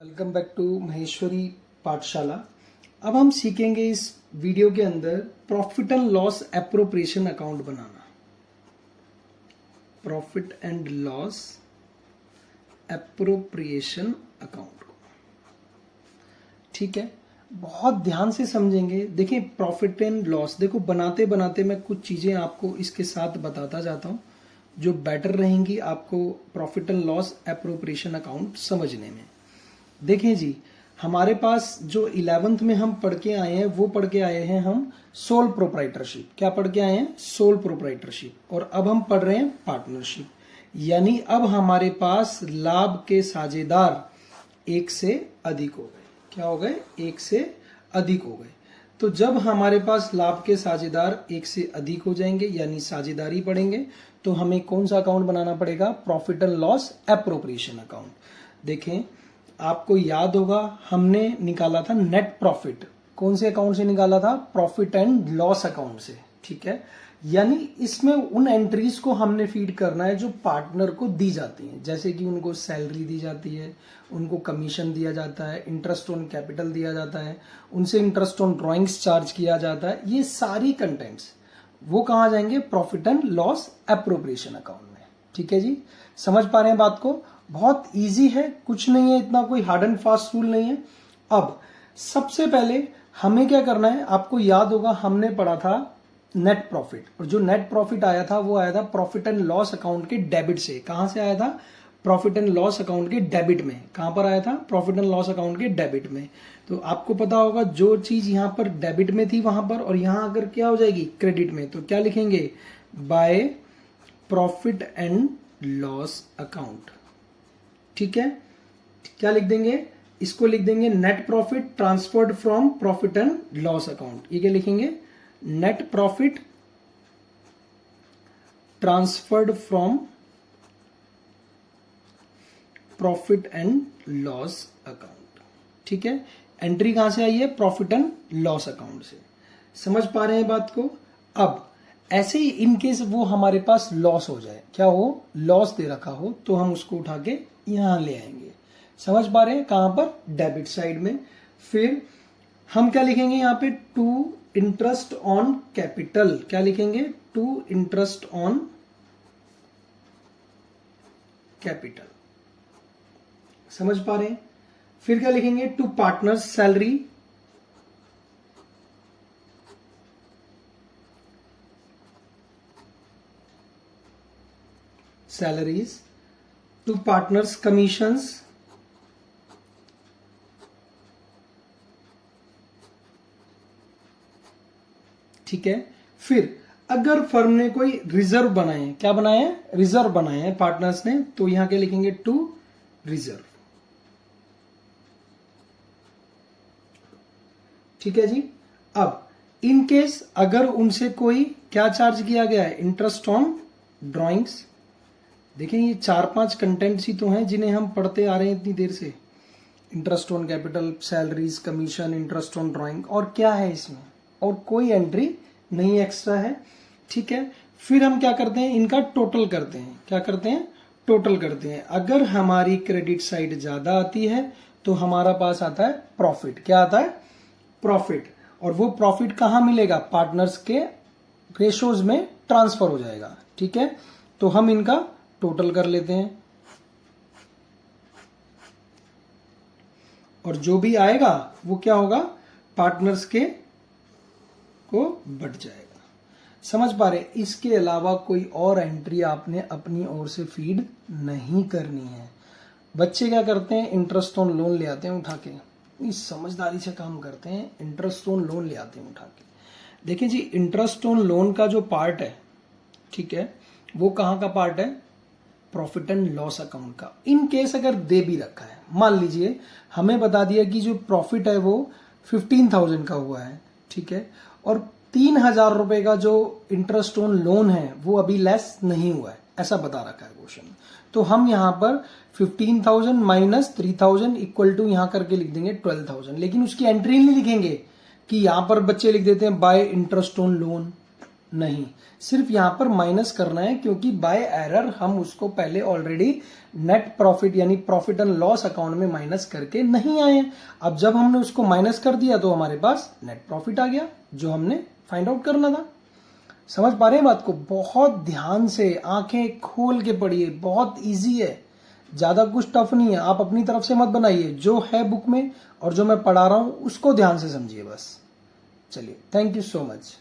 Welcome back to Maheshwari पाठशाला। अब हम सीखेंगे इस वीडियो के अंदर profit and loss appropriation account banana. Profit and loss appropriation account को, ठीक है, बहुत ध्यान से समझेंगे। देखिए प्रॉफिट एंड लॉस, देखो बनाते बनाते मैं कुछ चीजें आपको इसके साथ बताता जाता हूं जो बेटर रहेंगी आपको profit and loss appropriation account समझने में। देखें जी, हमारे पास जो 11th में हम पढ़ के आए हैं वो पढ़ के आए हैं हम सोल प्रोप्राइटरशिप। क्या पढ़ के आए हैं? Sole proprietorship. और अब हम पढ़ रहे हैं पार्टनरशिप, यानी अब हमारे पास लाभ के साझेदार एक से अधिक हो गए। क्या हो गए? एक से अधिक हो गए। तो जब हमारे पास लाभ के साझेदार एक से अधिक हो जाएंगे यानी साझेदारी पढ़ेंगे, तो हमें कौन सा अकाउंट बनाना पड़ेगा? Profit and loss appropriation account. देखें, आपको याद होगा हमने निकाला था नेट प्रॉफिट। कौन से अकाउंट से निकाला था? प्रॉफिट एंड लॉस अकाउंट से, ठीक है। यानी इसमें उन एंट्रीज को हमने फीड करना है जो पार्टनर को दी जाती हैं, जैसे कि उनको सैलरी दी जाती है, उनको कमीशन दिया जाता है, इंटरेस्ट ऑन कैपिटल दिया जाता है, उनसे इंटरेस्ट ऑन ड्रॉइंग्स चार्ज किया जाता है। ये सारी कंटेंट्स वो कहाँ जाएंगे? Profit and loss appropriation account में, ठीक है जी। समझ पा रहे हैं बात को? बहुत इजी है, कुछ नहीं है, इतना कोई हार्ड एंड फास्ट रूल नहीं है। अब सबसे पहले हमें क्या करना है? आपको याद होगा हमने पढ़ा था नेट प्रॉफिट, और जो नेट प्रॉफिट आया था वो आया था प्रॉफिट एंड लॉस अकाउंट के डेबिट से। कहां से आया था? प्रॉफिट एंड लॉस अकाउंट के डेबिट में। कहां पर आया था? प्रॉफिट एंड लॉस अकाउंट के डेबिट में। तो आपको पता होगा जो चीज यहां पर डेबिट में थी वहां पर, और यहां अगर क्या हो जाएगी? क्रेडिट में। तो क्या लिखेंगे? By profit and loss account, ठीक है। क्या लिख देंगे? इसको लिख देंगे net profit transferred from profit and loss account. ये क्या लिखेंगे? Net profit transferred from profit and loss account, ठीक है। एंट्री कहां से आई है? प्रॉफिट एंड लॉस अकाउंट से। समझ पा रहे हैं बात को? अब ऐसे ही इनकेस वो हमारे पास लॉस हो जाए, क्या हो? लॉस दे रखा हो, तो हम उसको उठा के यहां ले आएंगे। समझ पा रहे हैं? कहां पर? डेबिट साइड में। फिर हम क्या लिखेंगे यहां पे? To interest on capital. क्या लिखेंगे? To interest on capital. समझ पा रहे हैं? फिर क्या लिखेंगे? To partners salary. Salaries. To partners commissions. ठीक है। फिर अगर फर्म ने कोई रिजर्व बनाए हैं, क्या बनाए हैं? रिजर्व बनाए हैं पार्टनर्स ने, तो यहां क्या लिखेंगे? टू रिजर्व, ठीक है जी। अब इन केस अगर उनसे कोई क्या चार्ज किया गया है? Interest on drawings. देखिए ये 4-5 कंटेंट्स ही तो हैं जिन्हें हम पढ़ते आ रहे हैं इतनी देर से। Interest on capital, salaries, commission, interest on drawing, और क्या है इसमें? और कोई एंट्री नहीं एक्स्ट्रा है, ठीक है। फिर हम क्या करते हैं? इनका टोटल करते हैं। क्या करते हैं? टोटल करते हैं। अगर हमारी क्रेडिट साइड ज्यादा आती है तो हमारा पास आता है प्रॉफिट। क्या आता है? प्रॉफिट। और वो प्रॉफिट कहां मिलेगा? पार्टनर्स के रेशोज में ट्रांसफर हो जाएगा, ठीक है। तो हम इनका टोटल कर लेते हैं, और जो भी आएगा वो क्या होगा? पार्टनर्स के को बढ़ जाएगा। समझ पा रहे? इसके अलावा कोई और एंट्री आपने अपनी ओर से फीड नहीं करनी है। बच्चे क्या करते हैं? इंटरेस्ट ऑन लोन ले आते हैं उठा के। इस समझदारी से काम करते हैं, इंटरेस्ट ऑन लोन ले आते हैं उठा के। देखिए जी, इंटरेस्ट ऑन लोन का जो पार्ट है, ठीक है, वो कहां का पार्ट है? प्रॉफिट एंड लॉस अकाउंट का। इन केस अगर दे भी रखा है, मान लीजिए हमें बता दिया कि जो प्रॉफिट है वो 15,000 का हुआ है, ठीक है, और 3,000 रुपए का जो इंटरेस्ट ऑन लोन है वो अभी लेस नहीं हुआ है, ऐसा बता रखा है क्वेश्चन। तो हम यहां पर 15,000 माइनस 3,000 इक्वल टू यहां करके लिख देंगे 12,000। लेकिन उसकी एंट्री नहीं लिखेंगे कि यहां पर बच्चे लिख देते हैं बाय इंटरेस्ट ऑन लोन, नहीं, सिर्फ यहां पर माइनस करना है, क्योंकि बाय एरर हम उसको पहले ऑलरेडी नेट प्रॉफिट यानी प्रॉफिट एंड लॉस अकाउंट में माइनस करके नहीं आए। अब जब हमने उसको माइनस कर दिया तो हमारे पास नेट प्रॉफिट आ गया, जो हमने फाइंड आउट करना था। समझ पा रहे हैं बात को? बहुत ध्यान से आंखें खोल के पढ़िए, बहुत इजी है, ज्यादा कुछ टफ नहीं है। आप अपनी तरफ से मत बनाइए, जो है बुक में और जो मैं पढ़ा रहा हूं उसको ध्यान से समझिए बस। चलिए, थैंक यू सो मच।